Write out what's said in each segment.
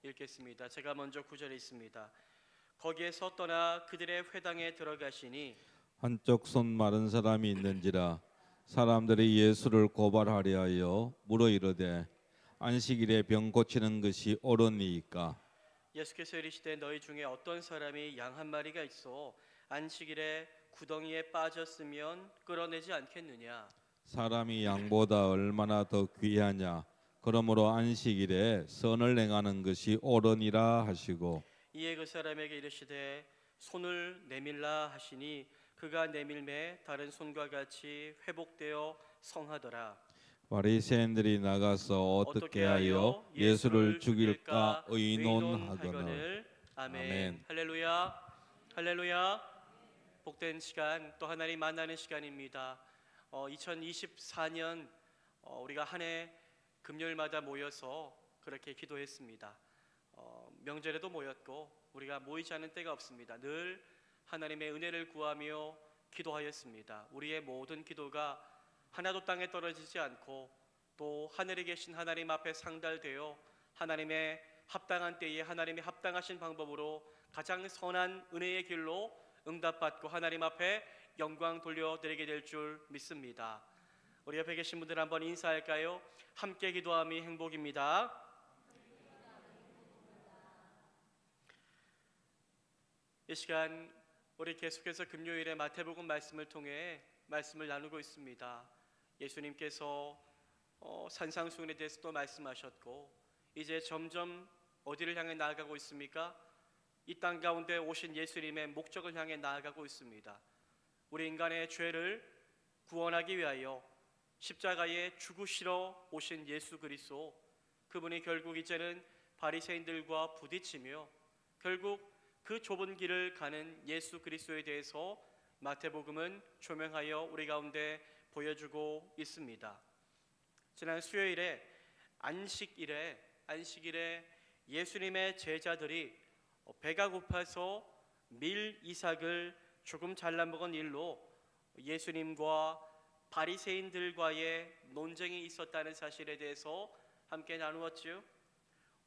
읽겠습니다. 제가 먼저 9절에 있습니다. 거기에서 떠나 그들의 회당에 들어가시니 한쪽 손 마른 사람이 있는지라 사람들이 예수를 고발하려 하여 물어 이르되 안식일에 병 고치는 것이 옳으니이까. 예수께서 이르시되 너희 중에 어떤 사람이 양 한 마리가 있어 안식일에 구덩이에 빠졌으면 끌어내지 않겠느냐. 사람이 양보다 얼마나 더 귀하냐. 그러므로 안식일에 선을 행하는 것이 옳으니라 하시고 이에 그 사람에게 이르시되 손을 내밀라 하시니 그가 내밀매 다른 손과 같이 회복되어 성하더라. 바리새인들이 나가서 어떻게 하여 예수를 죽일까 의논하거늘. 아멘. 아멘. 할렐루야. 할렐루야. 복된 시간, 또 하나님 만나는 시간입니다. 2024년 우리가 한 해 금요일마다 모여서 그렇게 기도했습니다. 명절에도 모였고 우리가 모이지 않은 때가 없습니다. 늘 하나님의 은혜를 구하며 기도하였습니다. 우리의 모든 기도가 하나도 땅에 떨어지지 않고 또 하늘에 계신 하나님 앞에 상달되어 하나님의 합당한 때에 하나님의 합당하신 방법으로 가장 선한 은혜의 길로 응답받고 하나님 앞에 영광 돌려드리게 될 줄 믿습니다. 우리 옆에 계신 분들 한번 인사할까요? 함께 기도함이 행복입니다. 이 시간 우리 계속해서 금요일에 마태복음 말씀을 통해 말씀을 나누고 있습니다. 예수님께서 산상수훈에 대해서 또 말씀하셨고 이제 점점 어디를 향해 나아가고 있습니까? 이 땅 가운데 오신 예수님의 목적을 향해 나아가고 있습니다. 우리 인간의 죄를 구원하기 위하여 십자가에 죽으시러 오신 예수 그리스도, 그분이 결국 이제는 바리새인들과 부딪히며 결국 그 좁은 길을 가는 예수 그리스도에 대해서 마태복음은 조명하여 우리 가운데 보여주고 있습니다. 지난 수요일에 안식일에 예수님의 제자들이 배가 고파서 밀 이삭을 조금 잘라먹은 일로 예수님과 바리새인들과의 논쟁이 있었다는 사실에 대해서 함께 나누었죠.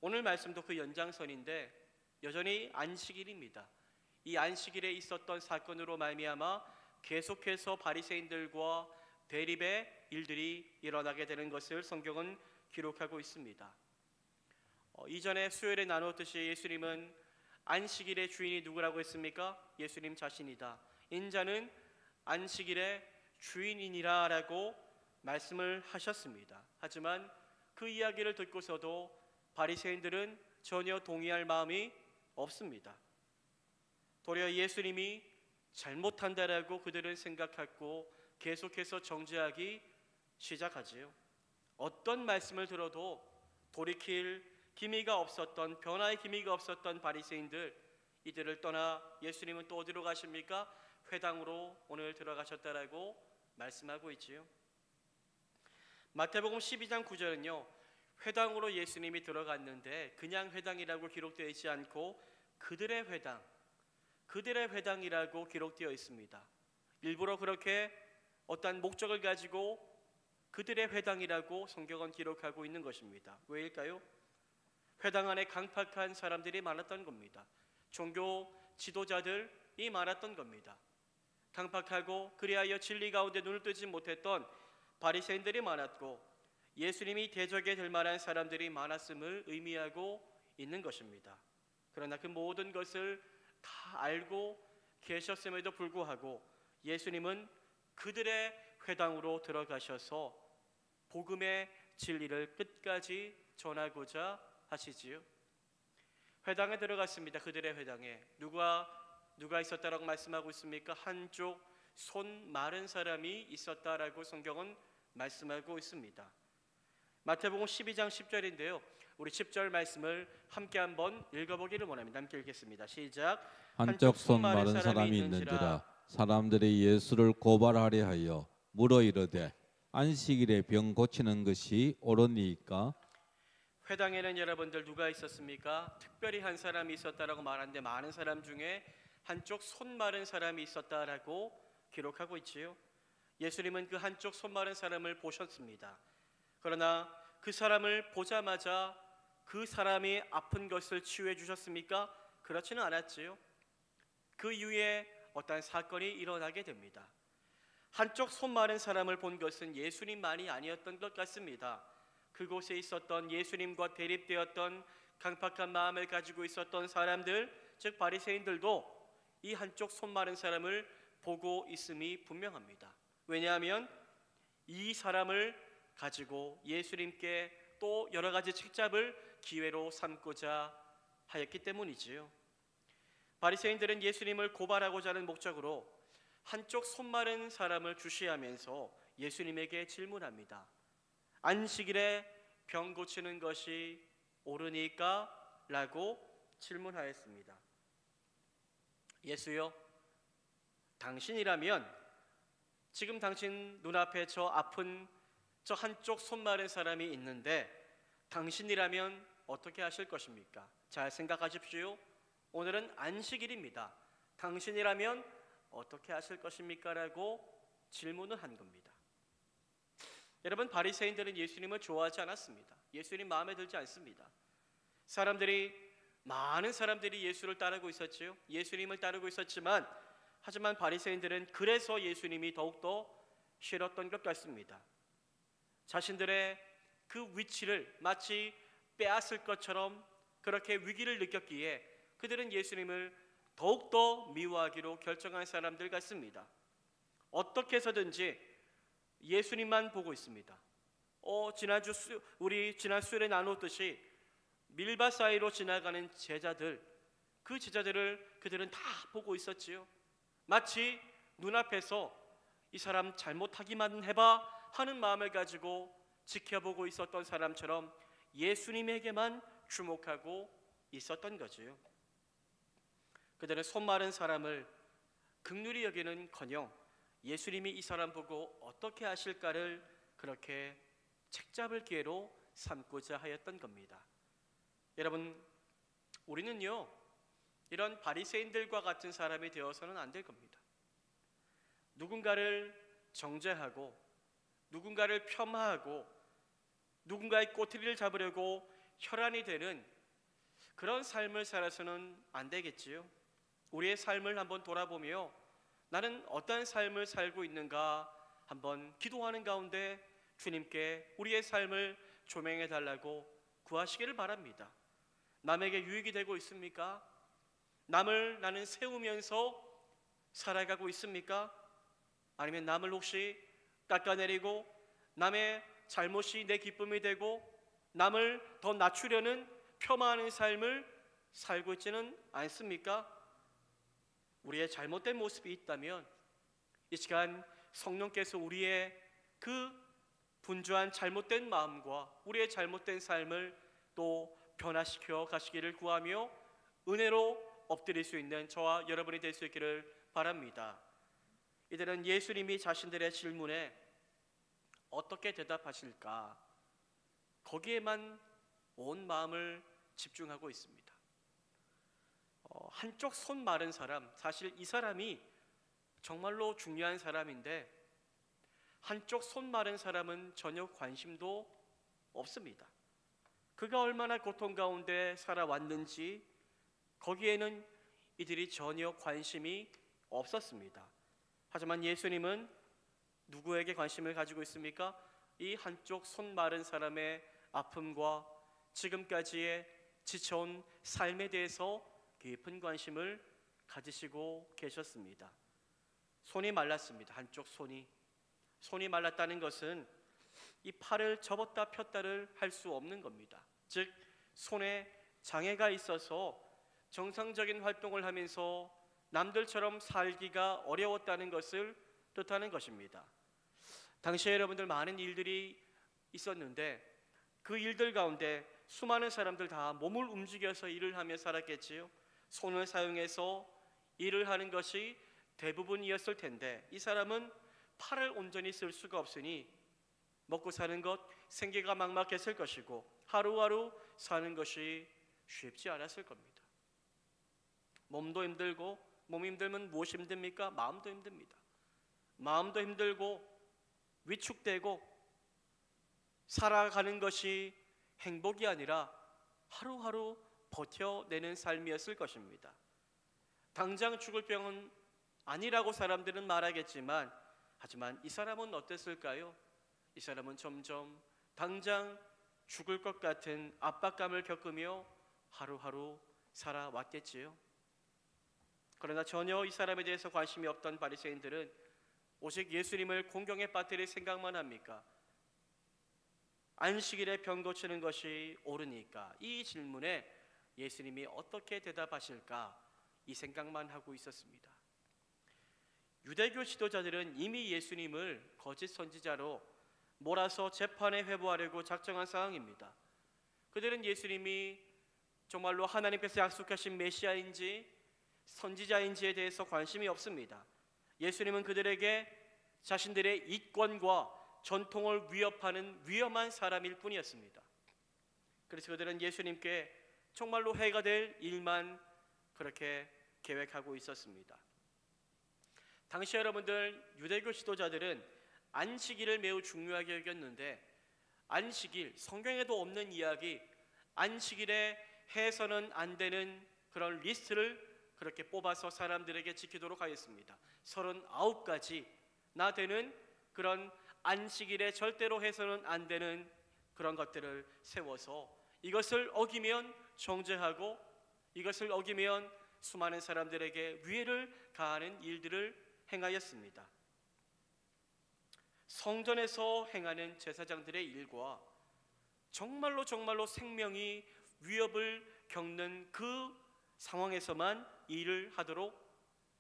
오늘 말씀도 그 연장선인데 여전히 안식일입니다. 이 안식일에 있었던 사건으로 말미암아 계속해서 바리새인들과 대립의 일들이 일어나게 되는 것을 성경은 기록하고 있습니다. 이전에 수요일에 나누었듯이 예수님은 안식일의 주인이 누구라고 했습니까? 예수님 자신이다. 인자는 안식일의 주인이니라 라고 말씀을 하셨습니다. 하지만 그 이야기를 듣고서도 바리새인들은 전혀 동의할 마음이 없습니다. 도리어 예수님이 잘못한다라고 그들은 생각하고 계속해서 정죄하기 시작하지요. 어떤 말씀을 들어도 돌이킬 기미가 없었던, 변화의 기미가 없었던 바리새인들, 이들을 떠나 예수님은 또 어디로 가십니까? 회당으로 오늘 들어가셨다라고 말씀하고 있지요. 마태복음 12장 9절은요 회당으로 예수님이 들어갔는데 그냥 회당이라고 기록되어 있지 않고 그들의 회당이라고 기록되어 있습니다. 일부러 그렇게 어떤 목적을 가지고 그들의 회당이라고 성경은 기록하고 있는 것입니다. 왜일까요? 회당 안에 강팍한 사람들이 많았던 겁니다. 종교 지도자들이 많았던 겁니다. 강팍하고 그리하여 진리 가운데 눈을 뜨지 못했던 바리새인들이 많았고 예수님이 대적에 들 만한 사람들이 많았음을 의미하고 있는 것입니다. 그러나 그 모든 것을 다 알고 계셨음에도 불구하고 예수님은 그들의 회당으로 들어가셔서 복음의 진리를 끝까지 전하고자 하시지요. 회당에 들어갔습니다. 그들의 회당에 누가 있었다라고 말씀하고 있습니까? 한쪽 손 마른 사람이 있었다라고 성경은 말씀하고 있습니다. 마태복음 12장 10절인데요 우리 10절 말씀을 함께 한번 읽어보기를 원합니다. 함께 읽겠습니다. 시작. 한쪽 손 마른 사람이 있는지라 사람들이 예수를 고발하려 하여 물어 이르되 안식일에 병 고치는 것이 옳으니이까. 회당에는 여러분들 누가 있었습니까? 특별히 한 사람이 있었다라고 말하는데 많은 사람 중에 한쪽 손 마른 사람이 있었다라고 기록하고 있지요. 예수님은 그 한쪽 손 마른 사람을 보셨습니다. 그러나 그 사람을 보자마자 그 사람이 아픈 것을 치유해 주셨습니까? 그렇지는 않았지요. 그 이후에 어떤 사건이 일어나게 됩니다. 한쪽 손 마른 사람을 본 것은 예수님만이 아니었던 것 같습니다. 그곳에 있었던 예수님과 대립되었던 강팍한 마음을 가지고 있었던 사람들, 즉 바리새인들도 이 한쪽 손 마른 사람을 보고 있음이 분명합니다. 왜냐하면 이 사람을 가지고 예수님께 또 여러 가지 책잡을 기회로 삼고자 하였기 때문이지요. 바리새인들은 예수님을 고발하고자 하는 목적으로 한쪽 손 마른 사람을 주시하면서 예수님에게 질문합니다. 안식일에 병 고치는 것이 옳으니까? 라고 질문하였습니다. 예수여, 당신이라면 지금 당신 눈앞에 저 아픈 저 한쪽 손 마른 사람이 있는데 당신이라면 어떻게 하실 것입니까? 잘 생각하십시오. 오늘은 안식일입니다. 당신이라면 어떻게 하실 것입니까? 라고 질문을 한 겁니다. 여러분, 바리새인들은 예수님을 좋아하지 않았습니다. 예수님 마음에 들지 않습니다. 많은 사람들이 예수를 따르고 있었지요. 예수님을 따르고 있었지만 하지만 바리새인들은 그래서 예수님이 더욱더 싫었던 것 같습니다. 자신들의 그 위치를 마치 빼앗을 것처럼 그렇게 위기를 느꼈기에 그들은 예수님을 더욱더 미워하기로 결정한 사람들 같습니다. 어떻게 해서든지 예수님만 보고 있습니다. 우리 지난 수요일에 나눴듯이 밀밭 사이로 지나가는 제자들, 그 제자들을 그들은 다 보고 있었지요. 마치 눈앞에서 이 사람 잘못하기만 해봐 하는 마음을 가지고 지켜보고 있었던 사람처럼 예수님에게만 주목하고 있었던 거지요. 그들은 손 마른 사람을 긍휼히 여기는커녕 예수님이 이 사람 보고 어떻게 하실까를 그렇게 책잡을 기회로 삼고자 하였던 겁니다. 여러분, 우리는요 이런 바리새인들과 같은 사람이 되어서는 안 될 겁니다. 누군가를 정죄하고 누군가를 폄하하고 누군가의 꼬투리를 잡으려고 혈안이 되는 그런 삶을 살아서는 안 되겠지요. 우리의 삶을 한번 돌아보며 나는 어떤 삶을 살고 있는가 한번 기도하는 가운데 주님께 우리의 삶을 조명해 달라고 구하시기를 바랍니다. 남에게 유익이 되고 있습니까? 남을 나는 세우면서 살아가고 있습니까? 아니면 남을 혹시 깎아내리고 남의 잘못이 내 기쁨이 되고 남을 더 낮추려는 폄하하는 삶을 살고 있지는 않습니까? 우리의 잘못된 모습이 있다면 이 시간 성령께서 우리의 그 분주한 잘못된 마음과 우리의 잘못된 삶을 또 변화시켜 가시기를 구하며 은혜로 엎드릴 수 있는 저와 여러분이 될 수 있기를 바랍니다. 이들은 예수님이 자신들의 질문에 어떻게 대답하실까 거기에만 온 마음을 집중하고 있습니다. 한쪽 손 마른 사람, 사실 이 사람이 정말로 중요한 사람인데 한쪽 손 마른 사람은 전혀 관심도 없습니다. 그가 얼마나 고통 가운데 살아왔는지 거기에는 이들이 전혀 관심이 없었습니다. 하지만 예수님은 누구에게 관심을 가지고 있습니까? 이 한쪽 손 마른 사람의 아픔과 지금까지의 지쳐온 삶에 대해서 깊은 관심을 가지시고 계셨습니다. 손이 말랐습니다. 한쪽 손이 말랐다는 것은 이 팔을 접었다 폈다를 할 수 없는 겁니다. 즉 손에 장애가 있어서 정상적인 활동을 하면서 남들처럼 살기가 어려웠다는 것을 뜻하는 것입니다. 당시에 여러분들 많은 일들이 있었는데 그 일들 가운데 수많은 사람들 다 몸을 움직여서 일을 하며 살았겠지요. 손을 사용해서 일을 하는 것이 대부분이었을 텐데 이 사람은 팔을 온전히 쓸 수가 없으니 먹고 사는 것, 생계가 막막했을 것이고 하루하루 사는 것이 쉽지 않았을 겁니다. 몸도 힘들고, 몸이 힘들면 무엇이 힘듭니까? 마음도 힘듭니다. 마음도 힘들고 위축되고 살아가는 것이 행복이 아니라 하루하루 버텨내는 삶이었을 것입니다. 당장 죽을 병은 아니라고 사람들은 말하겠지만, 하지만 이 사람은 어땠을까요? 이 사람은 점점 당장 죽을 것 같은 압박감을 겪으며 하루하루 살아왔겠지요. 그러나 전혀 이 사람에 대해서 관심이 없던 바리새인들은 오직 예수님을 공경에 빠뜨릴 생각만 합니까? 안식일에 병 고치는 것이 옳으니까, 이 질문에 예수님이 어떻게 대답하실까 이 생각만 하고 있었습니다. 유대교 지도자들은 이미 예수님을 거짓 선지자로 몰아서 재판에 회부하려고 작정한 상황입니다. 그들은 예수님이 정말로 하나님께서 약속하신 메시아인지 선지자인지에 대해서 관심이 없습니다. 예수님은 그들에게 자신들의 이권과 전통을 위협하는 위험한 사람일 뿐이었습니다. 그래서 그들은 예수님께 정말로 해가 될 일만 그렇게 계획하고 있었습니다. 당시 여러분들, 유대교 지도자들은 안식일을 매우 중요하게 여겼는데, 안식일, 성경에도 없는 이야기, 안식일에 해서는 안 되는 그런 리스트를 그렇게 뽑아서 사람들에게 지키도록 하였습니다. 39가지나 되는 그런 안식일에 절대로 해서는 안 되는 그런 것들을 세워서 이것을 어기면 정죄하고, 이것을 어기면 수많은 사람들에게 위해를 가하는 일들을 행하였습니다. 성전에서 행하는 제사장들의 일과 정말로 생명이 위협을 겪는 그 상황에서만 일을 하도록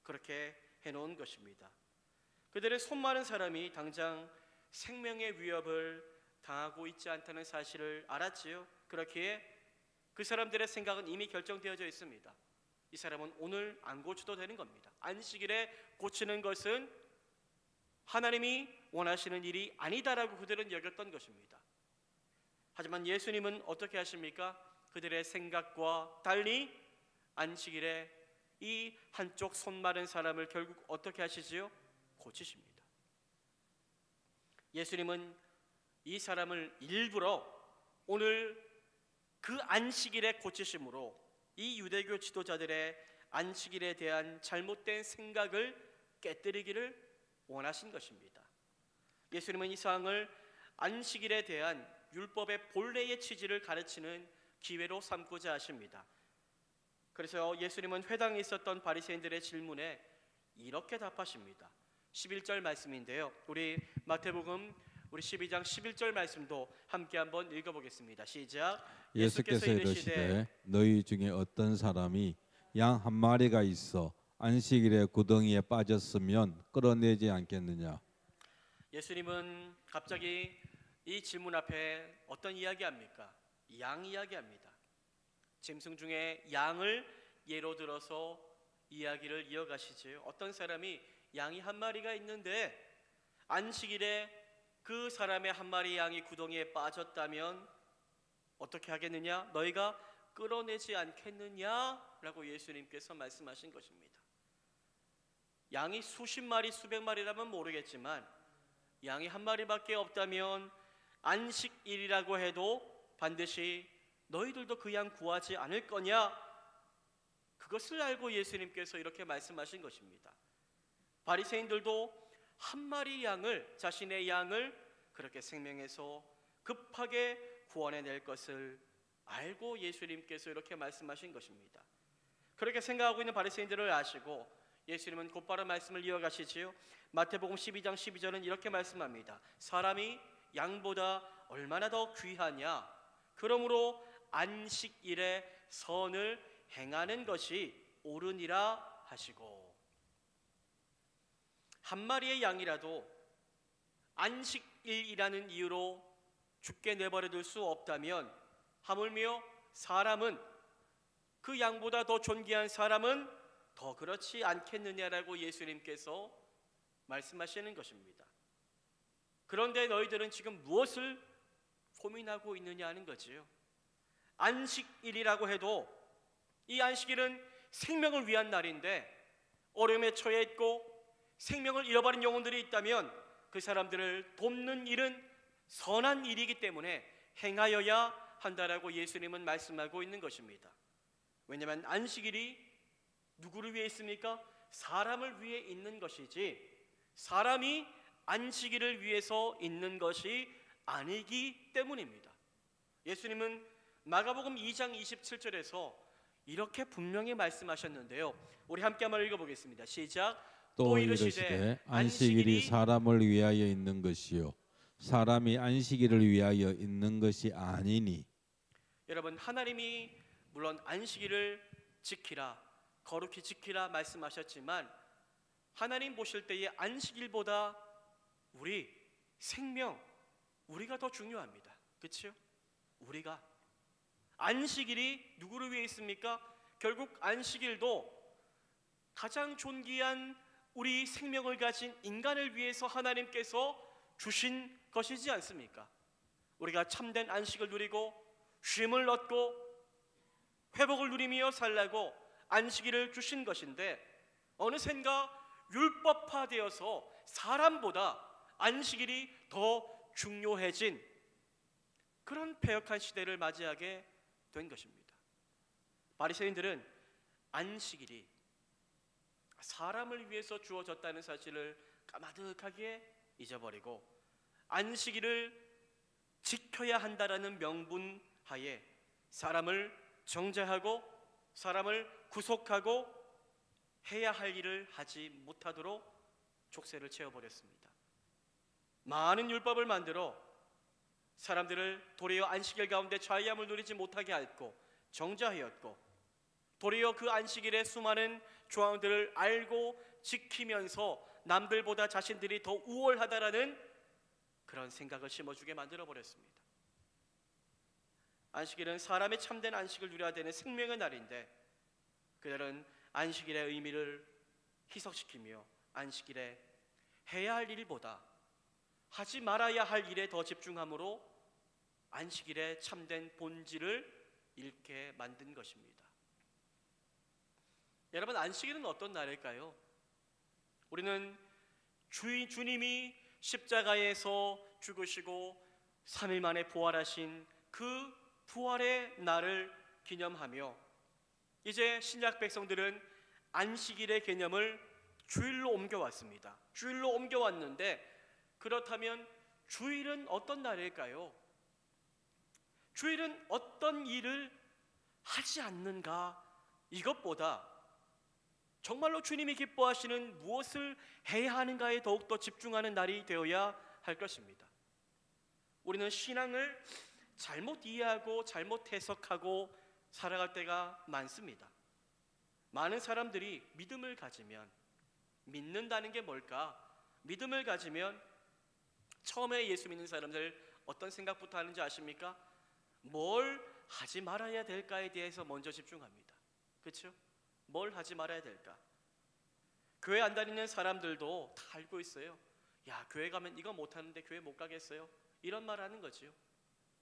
그렇게 해놓은 것입니다. 그들의 손 많은 사람이 당장 생명의 위협을 당하고 있지 않다는 사실을 알았지요. 그렇기에 그 사람들의 생각은 이미 결정되어져 있습니다. 이 사람은 오늘 안 고쳐도 되는 겁니다. 안식일에 고치는 것은 하나님이 원하시는 일이 아니다라고 그들은 여겼던 것입니다. 하지만 예수님은 어떻게 하십니까? 그들의 생각과 달리 안식일에 이 한쪽 손 마른 사람을 결국 어떻게 하시지요? 고치십니다. 예수님은 이 사람을 일부러 오늘 그 안식일에 고치심으로 이 유대교 지도자들의 안식일에 대한 잘못된 생각을 깨뜨리기를 원하신 것입니다. 예수님은 이 사항을 안식일에 대한 율법의 본래의 취지를 가르치는 기회로 삼고자 하십니다. 그래서 예수님은 회당에 있었던 바리새인들의 질문에 이렇게 답하십니다. 11절 말씀인데요, 우리 마태복음 우리 12장 11절 말씀도 함께 한번 읽어보겠습니다. 시작. 예수께서 이르시되 너희 중에 어떤 사람이 양 한 마리가 있어 안식일에 구덩이에 빠졌으면 끌어내지 않겠느냐. 예수님은 갑자기 이 질문 앞에 어떤 이야기합니까? 양 이야기합니다. 짐승 중에 양을 예로 들어서 이야기를 이어가시지요. 어떤 사람이 양이 한 마리가 있는데 안식일에 그 사람의 한 마리 양이 구덩이에 빠졌다면 어떻게 하겠느냐? 너희가 끌어내지 않겠느냐라고 예수님께서 말씀하신 것입니다. 양이 수십 마리, 수백 마리라면 모르겠지만 양이 한 마리밖에 없다면 안식일이라고 해도 반드시 너희들도 그 양 구하지 않을 거냐? 그것을 알고 예수님께서 이렇게 말씀하신 것입니다. 바리새인들도 한 마리 양을, 자신의 양을 그렇게 생명에서 급하게 구원해낼 것을 알고 예수님께서 이렇게 말씀하신 것입니다. 그렇게 생각하고 있는 바리새인들을 아시고 예수님은 곧바로 말씀을 이어가시지요. 마태복음 12장 12절은 이렇게 말씀합니다. 사람이 양보다 얼마나 더 귀하냐? 그러므로 안식일에 선을 행하는 것이 옳으니라 하시고, 한 마리의 양이라도 안식일이라는 이유로 죽게 내버려둘 수 없다면 하물며 사람은, 그 양보다 더 존귀한 사람은 더 그렇지 않겠느냐라고 예수님께서 말씀하시는 것입니다. 그런데 너희들은 지금 무엇을 고민하고 있느냐 하는 거지요. 안식일이라고 해도 이 안식일은 생명을 위한 날인데 어려움에 처해 있고 생명을 잃어버린 영혼들이 있다면 그 사람들을 돕는 일은 선한 일이기 때문에 행하여야 한다라고 예수님은 말씀하고 있는 것입니다. 왜냐하면 안식일이 누구를 위해 있습니까? 사람을 위해 있는 것이지 사람이 안식일을 위해서 있는 것이 아니기 때문입니다. 예수님은 마가복음 2장 27절에서 이렇게 분명히 말씀하셨는데요. 우리 함께 한번 읽어보겠습니다. 시작. 또 이르시되 안식일이 사람을 위하여 있는 것이요 사람이 안식일을 위하여 있는 것이 아니니. 여러분, 하나님이 물론 안식일을 지키라, 거룩히 지키라 말씀하셨지만 하나님 보실 때에 안식일보다 우리 생명, 우리가 더 중요합니다. 그렇죠? 우리가 안식일이 누구를 위해 있습니까? 결국 안식일도 가장 존귀한 우리 생명을 가진 인간을 위해서 하나님께서 주신 것이지 않습니까? 우리가 참된 안식을 누리고 쉼을 얻고 회복을 누리며 살라고 안식일을 주신 것인데 어느샌가 율법화되어서 사람보다 안식일이 더 중요해진 그런 패역한 시대를 맞이하게 된 것입니다. 바리새인들은 안식일이 사람을 위해서 주어졌다는 사실을 까마득하게 잊어버리고 안식일을 지켜야 한다라는 명분 하에 사람을 정죄하고 사람을 구속하고 해야 할 일을 하지 못하도록 족쇄를 채워버렸습니다. 많은 율법을 만들어 사람들을 도리어 안식일 가운데 자유함을 누리지 못하게 했고 정죄하였고 도리어 그 안식일의 수많은 조항들을 알고 지키면서 남들보다 자신들이 더 우월하다라는 그런 생각을 심어주게 만들어버렸습니다. 안식일은 사람의 참된 안식을 누려야 되는 생명의 날인데 그들은 안식일의 의미를 희석시키며 안식일에 해야 할 일보다 하지 말아야 할 일에 더 집중함으로 안식일의 참된 본질을 잃게 만든 것입니다. 여러분, 안식일은 어떤 날일까요? 우리는 주님이 십자가에서 죽으시고 3일 만에 부활하신 그 부활의 날을 기념하며 이제 신약 백성들은 안식일의 개념을 주일로 옮겨왔습니다. 주일로 옮겨왔는데 그렇다면 주일은 어떤 날일까요? 주일은 어떤 일을 하지 않는가? 이것보다 정말로 주님이 기뻐하시는 무엇을 해야 하는가에 더욱더 집중하는 날이 되어야 할 것입니다. 우리는 신앙을 잘못 이해하고 잘못 해석하고 살아갈 때가 많습니다. 많은 사람들이 믿음을 가지면 믿는다는 게 뭘까? 믿음을 가지면 처음에 예수 믿는 사람들 어떤 생각부터 하는지 아십니까? 뭘 하지 말아야 될까에 대해서 먼저 집중합니다. 그렇죠? 뭘 하지 말아야 될까? 교회 안 다니는 사람들도 다 알고 있어요. 야, 교회 가면 이거 못하는데 교회 못 가겠어요? 이런 말 하는 거지요.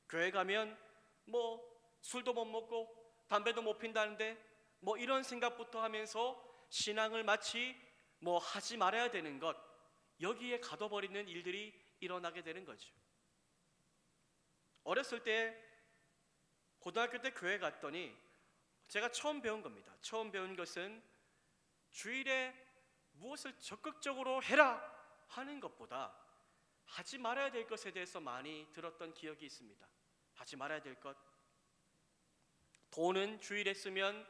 교회 가면 뭐 술도 못 먹고 담배도 못 핀다는데 뭐 이런 생각부터 하면서 신앙을 마치 뭐 하지 말아야 되는 것, 여기에 가둬버리는 일들이 일어나게 되는 거죠. 어렸을 때 고등학교 때 교회 갔더니 제가 처음 배운 겁니다. 처음 배운 것은 주일에 무엇을 적극적으로 해라 하는 것보다 하지 말아야 될 것에 대해서 많이 들었던 기억이 있습니다. 하지 말아야 될 것, 돈은 주일에 쓰면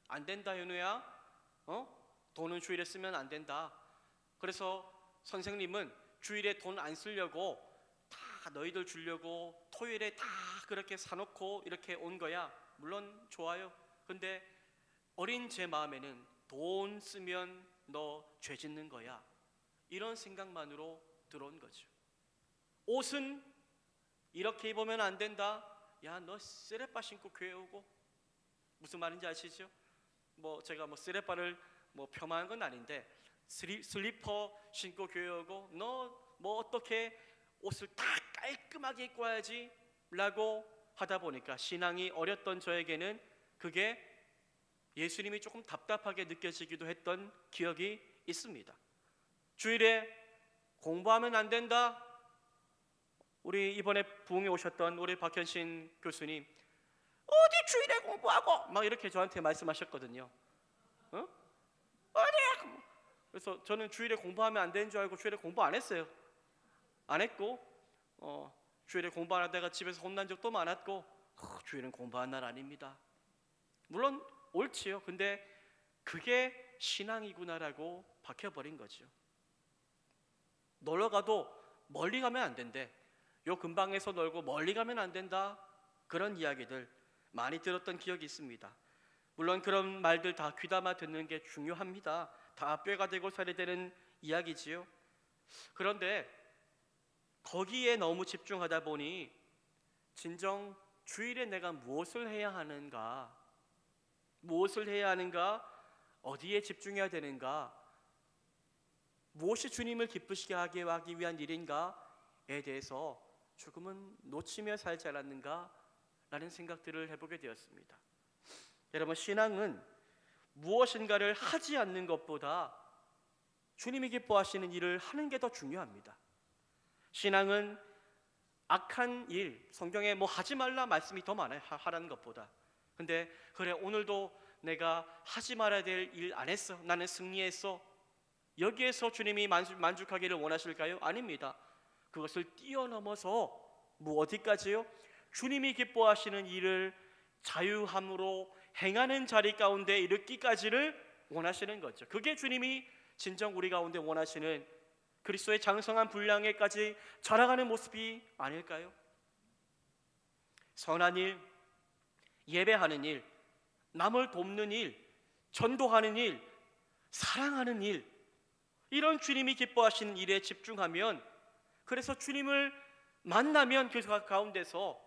안 된다 현우야. 돈은 주일에 쓰면 안 된다. 그래서 선생님은 주일에 돈 안 쓰려고 다 너희들 주려고 토요일에 다 그렇게 사놓고 이렇게 온 거야. 물론 좋아요. 근데 어린 제 마음에는 돈 쓰면 너 죄 짓는 거야, 이런 생각만으로 들어온 거죠. 옷은 이렇게 입으면 안 된다. 야, 너 쓰레빠 신고 교회 오고. 무슨 말인지 아시죠? 뭐 제가 뭐 쓰레빠를 뭐 폄하한 건 아닌데 슬리퍼 신고 교회 오고 너 뭐 어떻게 옷을 다 깔끔하게 입고 와야지 라고 하다 보니까 신앙이 어렸던 저에게는 그게 예수님이 조금 답답하게 느껴지기도 했던 기억이 있습니다. 주일에 공부하면 안 된다. 우리 이번에 부흥에 오셨던 우리 박현신 교수님, 어디 주일에 공부하고 막 이렇게 저한테 말씀하셨거든요. 어? 어디? 그래서 저는 주일에 공부하면 안 되는 줄 알고 주일에 공부 안 했어요. 안 했고 주일에 공부 안 하다가 집에서 혼난 적도 많았고 주일은 공부한 날 아닙니다. 물론 옳지요. 근데 그게 신앙이구나라고 박혀버린 거죠. 놀러 가도 멀리 가면 안 된대. 요 근방에서 놀고 멀리 가면 안 된다. 그런 이야기들 많이 들었던 기억이 있습니다. 물론 그런 말들 다 귀담아 듣는 게 중요합니다. 다 뼈가 되고 살이 되는 이야기지요. 그런데 거기에 너무 집중하다 보니 진정 주일에 내가 무엇을 해야 하는가, 어디에 집중해야 되는가, 무엇이 주님을 기쁘시게 하기 위한 일인가에 대해서 조금은 놓치며 살지 않았는가 라는 생각들을 해보게 되었습니다. 여러분, 신앙은 무엇인가를 하지 않는 것보다 주님이 기뻐하시는 일을 하는 게 더 중요합니다. 신앙은 악한 일, 성경에 뭐 하지 말라 말씀이 더 많아요. 하라는 것보다. 근데 그래, 오늘도 내가 하지 말아야 될 일 안 했어. 나는 승리했어. 여기에서 주님이 만족하기를 원하실까요? 아닙니다. 그것을 뛰어넘어서 어디까지요? 주님이 기뻐하시는 일을 자유함으로 행하는 자리 가운데 이르기까지를 원하시는 거죠. 그게 주님이 진정 우리 가운데 원하시는 그리스도의 장성한 분량에까지 자라가는 모습이 아닐까요? 선한 일, 예배하는 일, 남을 돕는 일, 전도하는 일, 사랑하는 일, 이런 주님이 기뻐하시는 일에 집중하면, 그래서 주님을 만나면 그 가운데서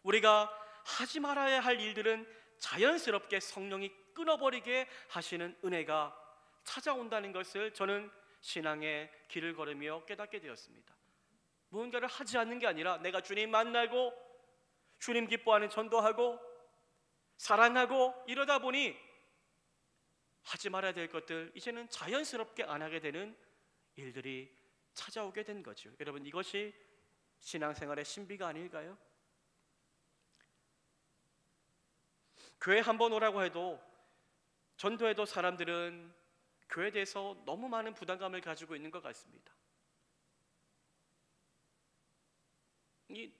우리가 하지 말아야 할 일들은 자연스럽게 성령이 끊어버리게 하시는 은혜가 찾아온다는 것을 저는 신앙의 길을 걸으며 깨닫게 되었습니다. 무언가를 하지 않는 게 아니라 내가 주님 만나고 주님 기뻐하는 전도하고 사랑하고 이러다 보니 하지 말아야 될 것들 이제는 자연스럽게 안 하게 되는 일들이 찾아오게 된 거죠. 여러분, 이것이 신앙생활의 신비가 아닐까요? 교회 한번 오라고 해도, 전도해도 사람들은 교회에 대해서 너무 많은 부담감을 가지고 있는 것 같습니다. 이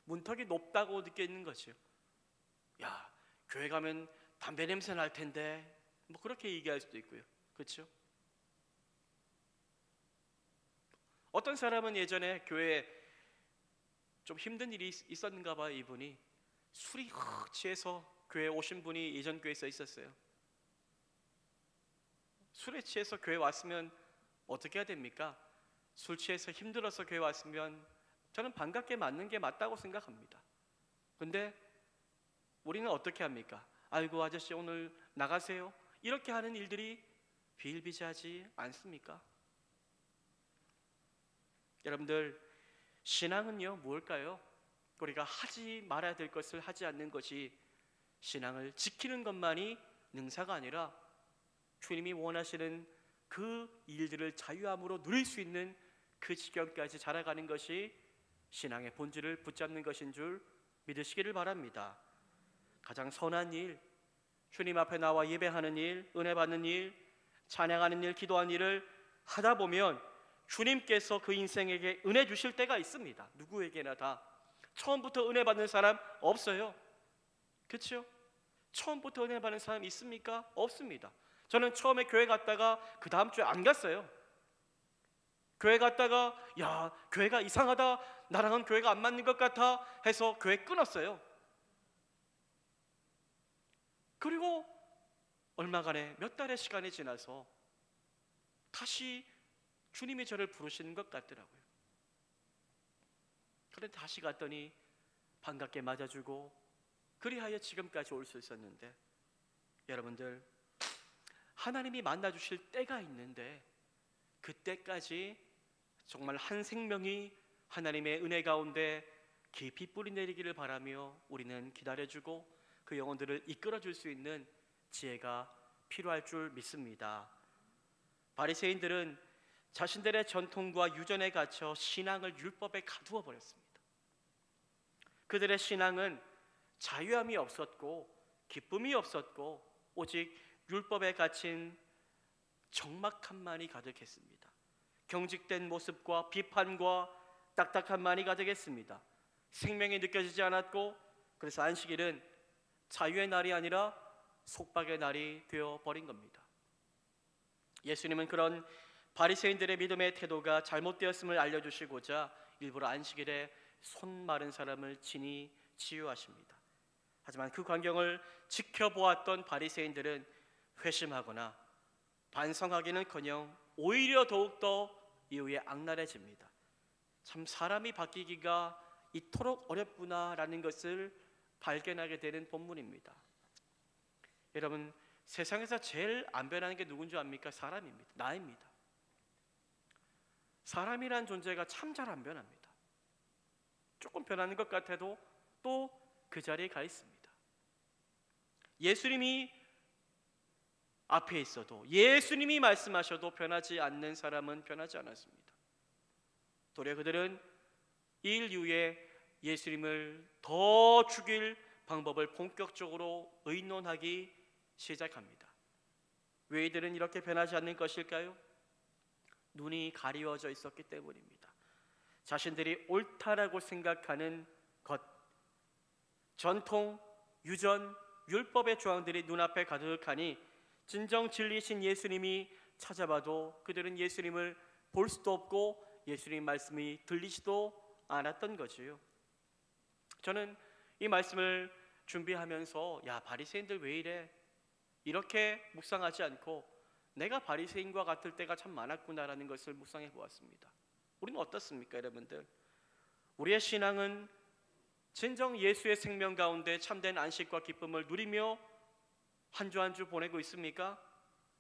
문턱이 높다고 느끼는 거죠. 야, 교회 가면 담배 냄새 날 텐데, 뭐 그렇게 얘기할 수도 있고요. 그렇죠? 어떤 사람은 예전에 교회에 좀 힘든 일이 있었는가 봐요. 이분이 술이 확 취해서 교회에 오신 분이 예전 교회에 있었어요. 술에 취해서 교회 왔으면 어떻게 해야 됩니까? 술 취해서 힘들어서 교회 왔으면 저는 반갑게 맞는 게 맞다고 생각합니다. 근데 우리는 어떻게 합니까? 아이고 아저씨 오늘 나가세요. 이렇게 하는 일들이 비일비재하지 않습니까? 여러분들, 신앙은요 무엇일까요? 우리가 하지 말아야 될 것을 하지 않는 것이 신앙을 지키는 것만이 능사가 아니라 주님이 원하시는 그 일들을 자유함으로 누릴 수 있는 그 지경까지 자라가는 것이 신앙의 본질을 붙잡는 것인 줄 믿으시기를 바랍니다. 가장 선한 일, 주님 앞에 나와 예배하는 일, 은혜 받는 일, 찬양하는 일, 기도하는 일을 하다 보면 주님께서 그 인생에게 은혜 주실 때가 있습니다. 누구에게나 다. 처음부터 은혜 받는 사람 없어요. 그렇죠? 처음부터 은혜 받는 사람 있습니까? 없습니다. 저는 처음에 교회 갔다가 그 다음 주에 안 갔어요. 교회 갔다가 야, 교회가 이상하다, 나랑은 교회가 안 맞는 것 같아 해서 교회 끊었어요. 그리고 얼마간에 몇 달의 시간이 지나서 다시 주님이 저를 부르시는 것 같더라고요. 그런데 다시 갔더니 반갑게 맞아주고 그리하여 지금까지 올 수 있었는데, 여러분들, 하나님이 만나주실 때가 있는데 그때까지 정말 한 생명이 하나님의 은혜 가운데 깊이 뿌리 내리기를 바라며 우리는 기다려주고 그 영혼들을 이끌어줄 수 있는 지혜가 필요할 줄 믿습니다. 바리새인들은 자신들의 전통과 유전에 갇혀 신앙을 율법에 가두어 버렸습니다. 그들의 신앙은 자유함이 없었고 기쁨이 없었고 오직 율법에 갇힌 적막함만이 가득했습니다. 경직된 모습과 비판과 딱딱함만이 가득했습니다. 생명이 느껴지지 않았고, 그래서 안식일은 자유의 날이 아니라 속박의 날이 되어버린 겁니다. 예수님은 그런 바리새인들의 믿음의 태도가 잘못되었음을 알려주시고자 일부러 안식일에 손 마른 사람을 친히 치유하십니다. 하지만 그 광경을 지켜보았던 바리새인들은 회심하거나 반성하기는커녕 오히려 더욱더 이후에 악랄해집니다. 참 사람이 바뀌기가 이토록 어렵구나라는 것을 발견하게 되는 본문입니다. 여러분, 세상에서 제일 안 변하는 게 누군지 압니까? 사람입니다. 나입니다. 사람이란 존재가 참 잘 안 변합니다. 조금 변하는 것 같아도 또 그 자리에 가 있습니다. 예수님이 앞에 있어도, 예수님이 말씀하셔도 변하지 않는 사람은 변하지 않았습니다. 도리어 그들은 이 일 이후에 예수님을 더 죽일 방법을 본격적으로 의논하기 시작합니다. 왜 이들은 이렇게 변하지 않는 것일까요? 눈이 가리워져 있었기 때문입니다. 자신들이 옳다라고 생각하는 것, 전통, 유전, 율법의 조항들이 눈앞에 가득하니 진정 진리신 예수님이 찾아봐도 그들은 예수님을 볼 수도 없고 예수님 말씀이 들리지도 않았던 거지요. 저는 이 말씀을 준비하면서 바리새인들 왜 이래? 이렇게 묵상하지 않고 내가 바리새인과 같을 때가 참 많았구나라는 것을 묵상해 보았습니다. 우리는 어떻습니까, 여러분들? 우리의 신앙은 진정 예수의 생명 가운데 참된 안식과 기쁨을 누리며 한 주 한 주 보내고 있습니까?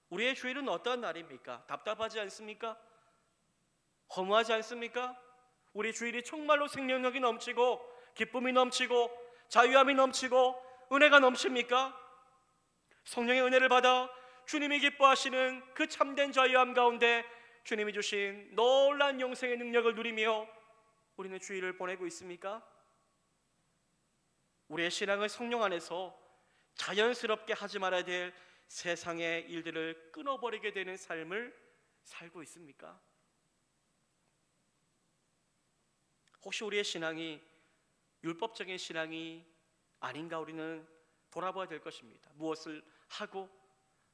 우리의 주일은 어떠한 날입니까? 답답하지 않습니까? 허무하지 않습니까? 우리 주일이 정말로 생명력이 넘치고 기쁨이 넘치고 자유함이 넘치고 은혜가 넘칩니까? 성령의 은혜를 받아 주님이 기뻐하시는 그 참된 자유함 가운데 주님이 주신 놀라운 영생의 능력을 누리며 우리는 주일을 보내고 있습니까? 우리의 신앙을 성령 안에서 자연스럽게 하지 말아야 될 세상의 일들을 끊어버리게 되는 삶을 살고 있습니까? 혹시 우리의 신앙이 율법적인 신앙이 아닌가 우리는 돌아봐야 될 것입니다. 무엇을 하고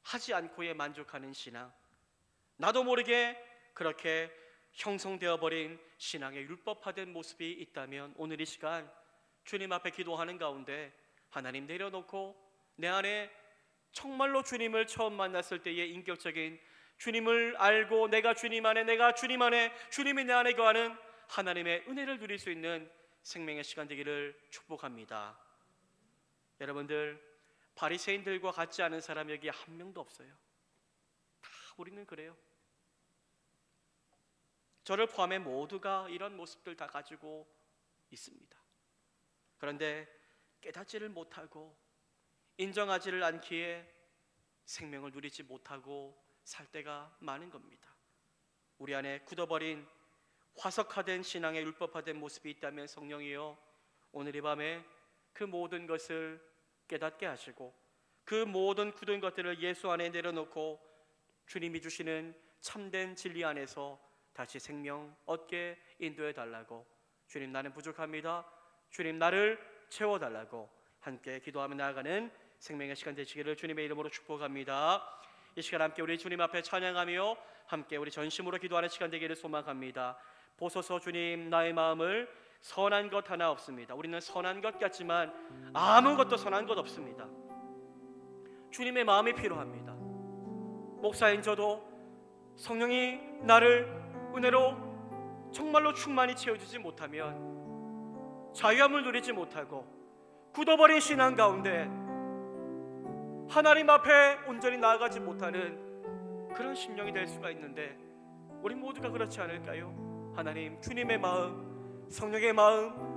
하지 않고에 만족하는 신앙, 나도 모르게 그렇게 형성되어 버린 신앙의 율법화된 모습이 있다면 오늘 이 시간 주님 앞에 기도하는 가운데 하나님 내려놓고 내 안에 정말로 주님을 처음 만났을 때의 인격적인 주님을 알고 내가 주님 안에 주님이 내 안에 거하는 하나님의 은혜를 누릴 수 있는 생명의 시간 되기를 축복합니다. 여러분들, 바리새인들과 같지 않은 사람 여기 한 명도 없어요. 다 우리는 그래요. 저를 포함해 모두가 이런 모습들 다 가지고 있습니다. 그런데 깨닫지를 못하고 인정하지를 않기에 생명을 누리지 못하고 살 때가 많은 겁니다. 우리 안에 굳어버린 화석화된 신앙의 율법화된 모습이 있다면 성령이여 오늘 이 밤에 그 모든 것을 깨닫게 하시고 그 모든 굳은 것들을 예수 안에 내려놓고 주님이 주시는 참된 진리 안에서 다시 생명 얻게 인도해 달라고, 주님 나는 부족합니다, 주님 나를 채워달라고 함께 기도하며 나아가는 생명의 시간 되시기를 주님의 이름으로 축복합니다. 이 시간 함께 우리 주님 앞에 찬양하며 함께 우리 전심으로 기도하는 시간 되기를 소망합니다. 보소서 주님, 나의 마음을 선한 것 하나 없습니다. 우리는 선한 것 같지만 아무것도 선한 것 없습니다. 주님의 마음이 필요합니다. 목사인 저도 성령이 나를 은혜로 정말로 충만히 채워주지 못하면 자유함을 누리지 못하고 굳어버린 신앙 가운데 하나님 앞에 온전히 나아가지 못하는 그런 심령이 될 수가 있는데 우리 모두가 그렇지 않을까요? 하나님, 주님의 마음, 성령의 마음,